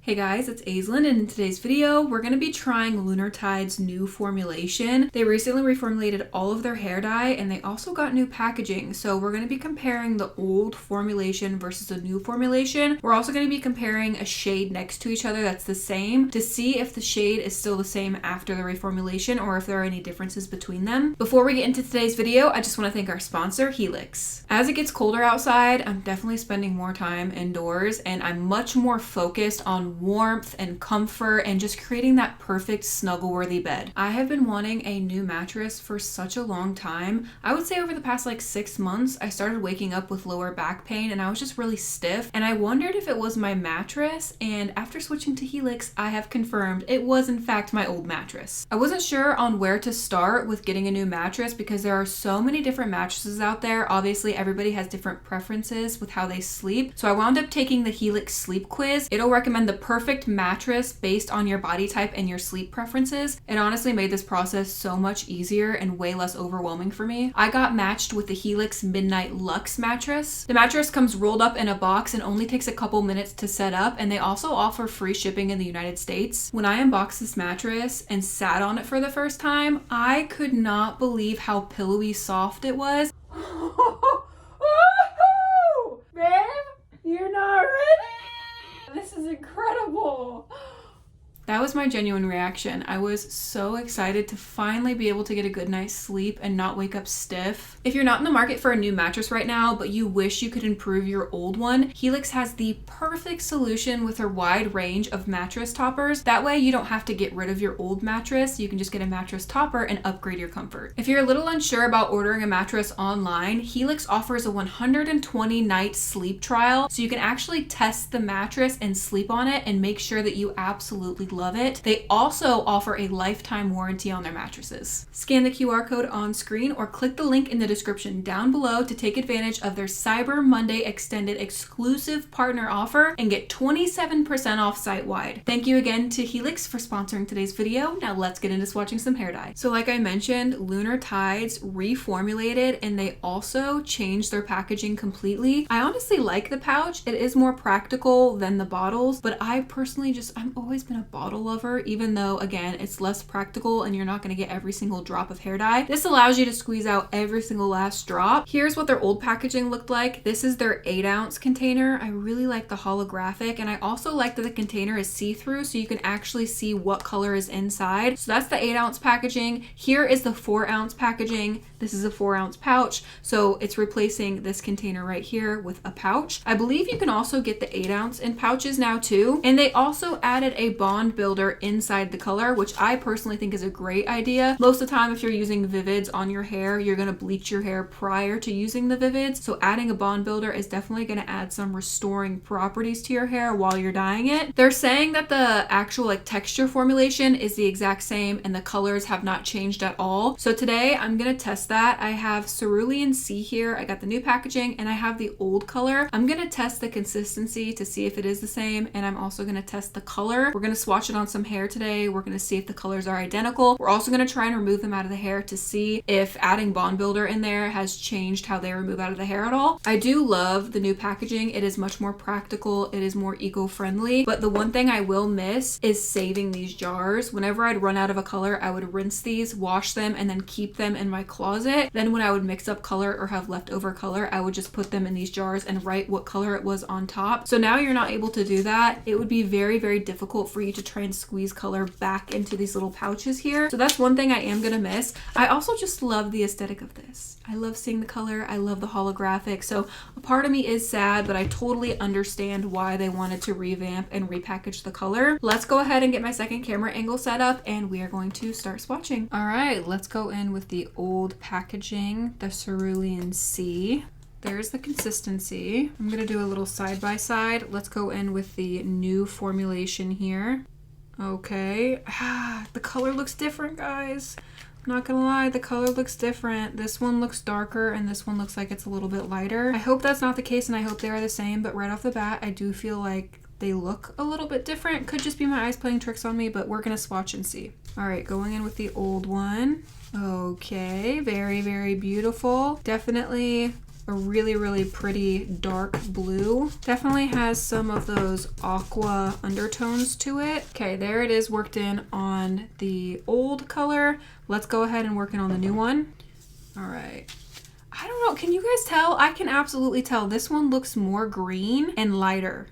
Hey guys, it's Aislinn, and in today's video, we're going to be trying Lunar Tides' new formulation. They recently reformulated all of their hair dye, and they also got new packaging. So we're going to be comparing the old formulation versus the new formulation. We're also going to be comparing a shade next to each other that's the same to see if the shade is still the same after the reformulation or if there are any differences between them. Before we get into today's video, I just want to thank our sponsor, Helix. As it gets colder outside, I'm definitely spending more time indoors, and I'm much more focused on warmth and comfort and just creating that perfect snuggle-worthy bed. I have been wanting a new mattress for such a long time. I would say over the past 6 months, I started waking up with lower back pain and I was just really stiff, and I wondered if it was my mattress, and after switching to Helix, I have confirmed it was in fact my old mattress. I wasn't sure on where to start with getting a new mattress because there are so many different mattresses out there. Obviously, everybody has different preferences with how they sleep, so I wound up taking the Helix sleep quiz. It'll recommend the perfect mattress based on your body type and your sleep preferences. It honestly made this process so much easier and way less overwhelming for me. I got matched with the Helix Midnight Luxe mattress. The mattress comes rolled up in a box and only takes a couple minutes to set up, and they also offer free shipping in the United States. When I unboxed this mattress and sat on it for the first time, I could not believe how pillowy soft it was. Babe, you're not ready? This is incredible. That was my genuine reaction. I was so excited to finally be able to get a good night's sleep and not wake up stiff. If you're not in the market for a new mattress right now, but you wish you could improve your old one, Helix has the perfect solution with their wide range of mattress toppers. That way you don't have to get rid of your old mattress. You can just get a mattress topper and upgrade your comfort. If you're a little unsure about ordering a mattress online, Helix offers a 120-night sleep trial, so you can actually test the mattress and sleep on it and make sure that you absolutely love it. They also offer a lifetime warranty on their mattresses. Scan the QR code on screen or click the link in the description down below to take advantage of their Cyber Monday extended exclusive partner offer and get 27% off site-wide. Thank you again to Helix for sponsoring today's video. Now let's get into swatching some hair dye. So like I mentioned, Lunar Tides reformulated and they also changed their packaging completely. I honestly like the pouch. It is more practical than the bottles, but I personally I've always been a bottle lover, even though again it's less practical and you're not going to get every single drop of hair dye. This allows you to squeeze out every single last drop. Here's what their old packaging looked like. This is their 8-ounce container. I really like the holographic, and I also like that the container is see-through so you can actually see what color is inside. So that's the 8-ounce packaging. Here is the 4-ounce packaging. This is a 4-ounce pouch, so it's replacing this container right here with a pouch. I believe you can also get the 8-ounce in pouches now too, and they also added a bond builder inside the color, which I personally think is a great idea. Most of the time, if you're using Vivids on your hair, you're going to bleach your hair prior to using the Vivids, so adding a bond builder is definitely going to add some restoring properties to your hair while you're dyeing it. They're saying that the actual texture formulation is the exact same and the colors have not changed at all. So today I'm going to test that. I have Cerulean C here. I got the new packaging and I have the old color. I'm going to test the consistency to see if it is the same, and I'm also going to test the color. We're going to swatch it on some hair today. We're going to see if the colors are identical. We're also going to try and remove them out of the hair to see if adding bond builder in there has changed how they remove out of the hair at all. I do love the new packaging. It is much more practical. It is more eco-friendly, but the one thing I will miss is saving these jars. Whenever I'd run out of a color, I would rinse these, wash them, and then keep them in my closet. Then when I would mix up color or have leftover color, I would just put them in these jars and write what color it was on top. So now you're not able to do that. It would be very, very difficult for you to try and squeeze color back into these little pouches here. So that's one thing I am gonna miss. I also just love the aesthetic of this. I love seeing the color. I love the holographic. So a part of me is sad, but I totally understand why they wanted to revamp and repackage the color. Let's go ahead and get my second camera angle set up and we are going to start swatching. All right, let's go in with the old packaging, the Cerulean C. There's the consistency. I'm gonna do a little side by side. Let's go in with the new formulation here. Okay, the color looks different, guys. I'm not gonna lie, the color looks different. This one looks darker and this one looks like it's a little bit lighter. I hope that's not the case and I hope they are the same, but right off the bat, I do feel like they look a little bit different. Could just be my eyes playing tricks on me, but we're gonna swatch and see. All right, going in with the old one. Okay, very, very beautiful. Definitely a really, really pretty dark blue. Definitely has some of those aqua undertones to it. Okay, there it is worked in on the old color. Let's go ahead and work in on the new one. All right. I don't know, can you guys tell? I can absolutely tell this one looks more green and lighter.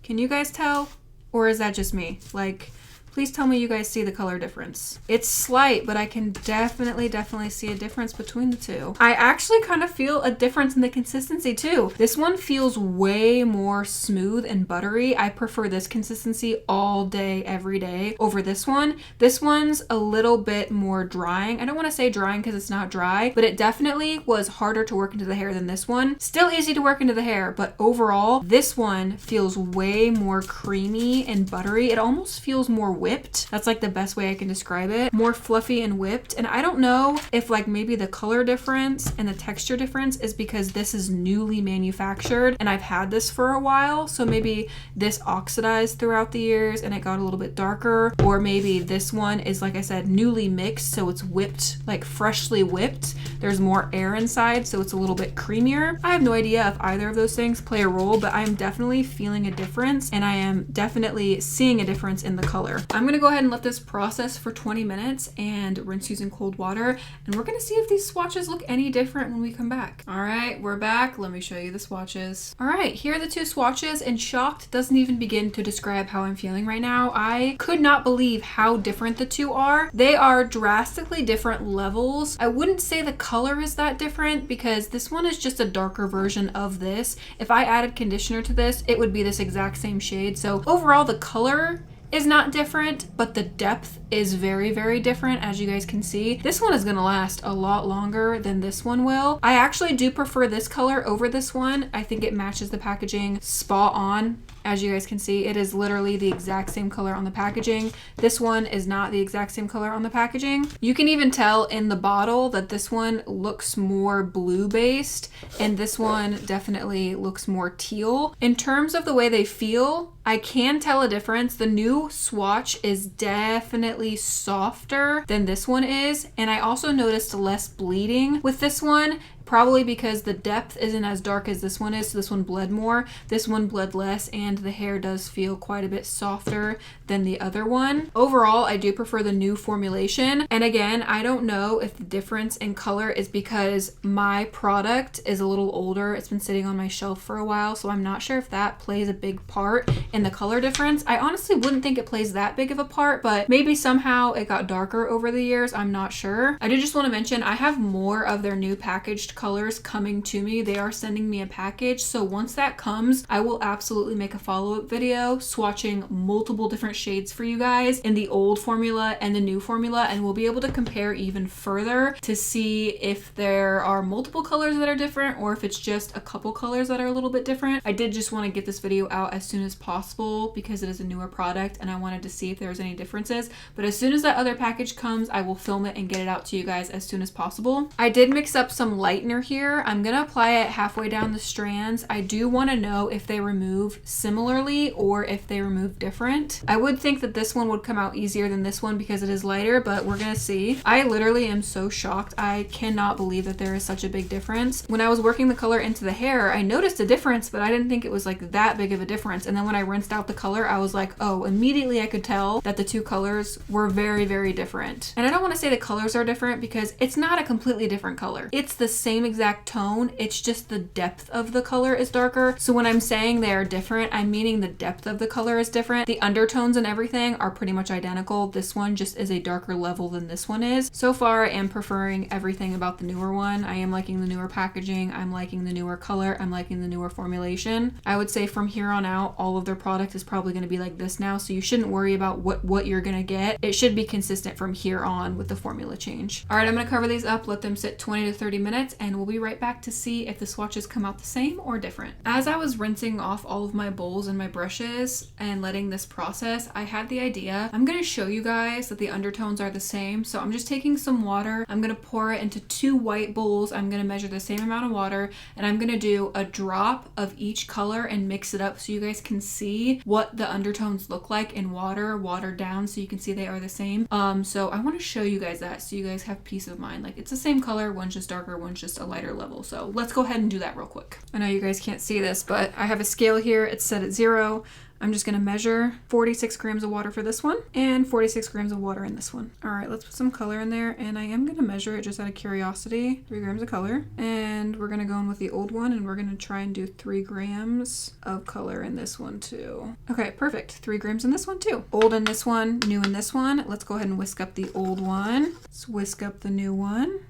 Can you guys tell? Or is that just me? Like, please tell me you guys see the color difference. It's slight, but I can definitely see a difference between the two. I actually kind of feel a difference in the consistency too. This one feels way more smooth and buttery. I prefer this consistency all day, every day over this one. This one's a little bit more drying. I don't want to say drying because it's not dry, but it definitely was harder to work into the hair than this one. Still easy to work into the hair, but overall, this one feels way more creamy and buttery. It almost feels more whipped. That's like the best way I can describe it. More fluffy and whipped. And I don't know if like maybe the color difference and the texture difference is because this is newly manufactured and I've had this for a while. So maybe this oxidized throughout the years and it got a little bit darker. Or maybe this one is, like I said, newly mixed. So it's whipped, like freshly whipped. There's more air inside, so it's a little bit creamier. I have no idea if either of those things play a role, but I'm definitely feeling a difference and I am definitely seeing a difference in the color. I'm gonna go ahead and let this process for 20 minutes and rinse using cold water, and we're gonna see if these swatches look any different when we come back. All right, we're back. Let me show you the swatches. All right, here are the two swatches, and shocked doesn't even begin to describe how I'm feeling right now. I could not believe how different the two are. They are drastically different levels. I wouldn't say the color is that different because this one is just a darker version of this. If I added conditioner to this, it would be this exact same shade. So overall, the color is not different, but the depth is very, very different, as you guys can see. This one is gonna last a lot longer than this one will. I actually do prefer this color over this one. I think it matches the packaging spot on. As you guys can see, it is literally the exact same color on the packaging. This one is not the exact same color on the packaging. You can even tell in the bottle that this one looks more blue based and this one definitely looks more teal. In terms of the way they feel, I can tell a difference. The new swatch is definitely softer than this one is, and I also noticed less bleeding with this one. Probably because the depth isn't as dark as this one is, so this one bled more. This one bled less, and the hair does feel quite a bit softer than the other one. Overall, I do prefer the new formulation. And again, I don't know if the difference in color is because my product is a little older. It's been sitting on my shelf for a while, so I'm not sure if that plays a big part in the color difference. I honestly wouldn't think it plays that big of a part, but maybe somehow it got darker over the years. I'm not sure. I did just want to mention I have more of their new packaged colors coming to me. They are sending me a package, so once that comes, I will absolutely make a follow-up video swatching multiple different shades for you guys in the old formula and the new formula, and we'll be able to compare even further to see if there are multiple colors that are different or if it's just a couple colors that are a little bit different. I did just want to get this video out as soon as possible because it is a newer product and I wanted to see if there's any differences, but as soon as that other package comes, I will film it and get it out to you guys as soon as possible. I did mix up some lightener here. I'm gonna apply it halfway down the strands. I do want to know if they remove similarly or if they remove different. I would think that this one would come out easier than this one because it is lighter, but we're gonna see. I literally am so shocked. I cannot believe that there is such a big difference. When I was working the color into the hair, I noticed a difference, but I didn't think it was like that big of a difference. And then when I rinsed out the color, I was like, oh, immediately I could tell that the two colors were very, very different. And I don't want to say the colors are different because it's not a completely different color. It's the same exact tone, it's just the depth of the color is darker. So when I'm saying they are different, I'm meaning the depth of the color is different. The undertones and everything are pretty much identical. This one just is a darker level than this one is. So far, I am preferring everything about the newer one. I am liking the newer packaging, I'm liking the newer color, I'm liking the newer formulation. I would say from here on out, all of their product is probably going to be like this now, so you shouldn't worry about what you're going to get. It should be consistent from here on with the formula change. All right, I'm going to cover these up, let them sit 20 to 30 minutes, and we'll be right back to see if the swatches come out the same or different. As I was rinsing off all of my bowls and my brushes and letting this process, I had the idea, I'm going to show you guys that the undertones are the same. So I'm just taking some water, I'm going to pour it into 2 white bowls, I'm going to measure the same amount of water, and I'm going to do a drop of each color and mix it up so you guys can see what the undertones look like in water, watered down, so you can see they are the same. So I want to show you guys that so you guys have peace of mind. Like, it's the same color, one's just darker, one's just just a lighter level. So let's go ahead and do that real quick. I know you guys can't see this, but I have a scale here. It's set at 0. I'm just gonna measure 46 grams of water for this one and 46 grams of water in this one. All right, let's put some color in there, and I am gonna measure it just out of curiosity. 3 grams of color, and we're gonna go in with the old one, and we're gonna try and do 3 grams of color in this one too. Okay, perfect. 3 grams in this one too. Old in this one, new in this one. Let's go ahead and whisk up the old one. Let's whisk up the new one.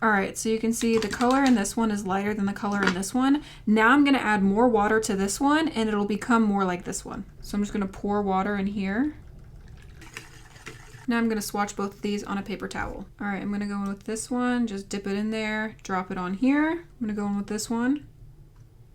All right, so you can see the color in this one is lighter than the color in this one. Now I'm gonna add more water to this one and it'll become more like this one. So I'm just gonna pour water in here. Now I'm gonna swatch both of these on a paper towel. All right, I'm gonna go in with this one, just dip it in there, drop it on here. I'm gonna go in with this one,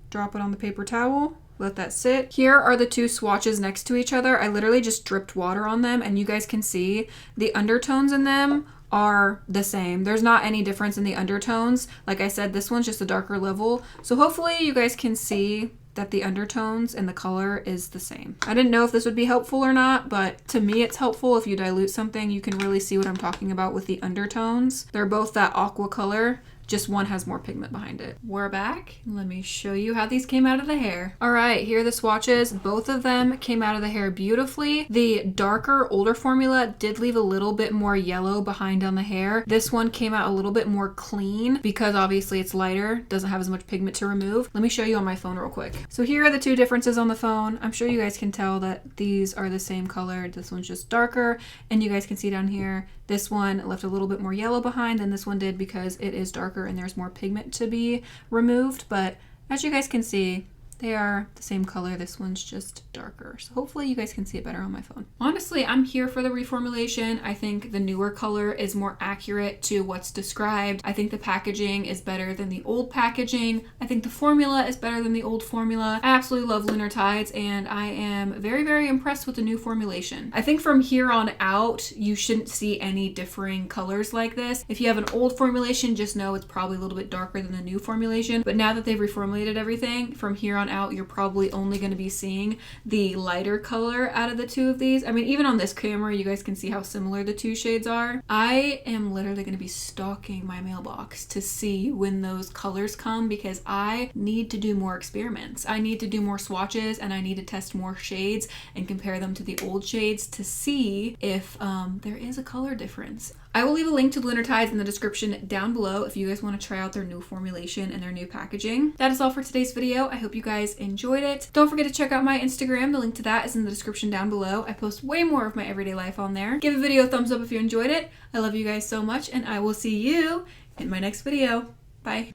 drop it on the paper towel. Let that sit. Here are the 2 swatches next to each other. I literally just dripped water on them, and you guys can see the undertones in them are the same. There's not any difference in the undertones. Like I said, this one's just a darker level. So hopefully you guys can see that the undertones and the color is the same. I didn't know if this would be helpful or not, but to me it's helpful. If you dilute something, you can really see what I'm talking about with the undertones. They're both that aqua color, just one has more pigment behind it. We're back. Let me show you how these came out of the hair. All right, here are the swatches. Both of them came out of the hair beautifully. The darker, older formula did leave a little bit more yellow behind on the hair. This one came out a little bit more clean because obviously it's lighter, doesn't have as much pigment to remove. Let me show you on my phone real quick. So here are the 2 differences on the phone. I'm sure you guys can tell that these are the same color. This one's just darker, and you guys can see down here, this one left a little bit more yellow behind than this one did because it is darker and there's more pigment to be removed. But as you guys can see, they are the same color. This one's just darker. So hopefully you guys can see it better on my phone. Honestly, I'm here for the reformulation. I think the newer color is more accurate to what's described. I think the packaging is better than the old packaging. I think the formula is better than the old formula. I absolutely love Lunar Tides, and I am very, very impressed with the new formulation. I think from here on out, you shouldn't see any differing colors like this. If you have an old formulation, just know it's probably a little bit darker than the new formulation. But now that they've reformulated everything, from here on out, you're probably only going to be seeing the lighter color out of the 2 of these. I mean, even on this camera, you guys can see how similar the 2 shades are. I am literally going to be stalking my mailbox to see when those colors come because I need to do more experiments. I need to do more swatches, and I need to test more shades and compare them to the old shades to see if there is a color difference. I will leave a link to Lunar Tides in the description down below if you guys want to try out their new formulation and their new packaging. That is all for today's video. I hope you guys enjoyed it. Don't forget to check out my Instagram. The link to that is in the description down below. I post way more of my everyday life on there. Give the video a thumbs up if you enjoyed it. I love you guys so much, and I will see you in my next video. Bye.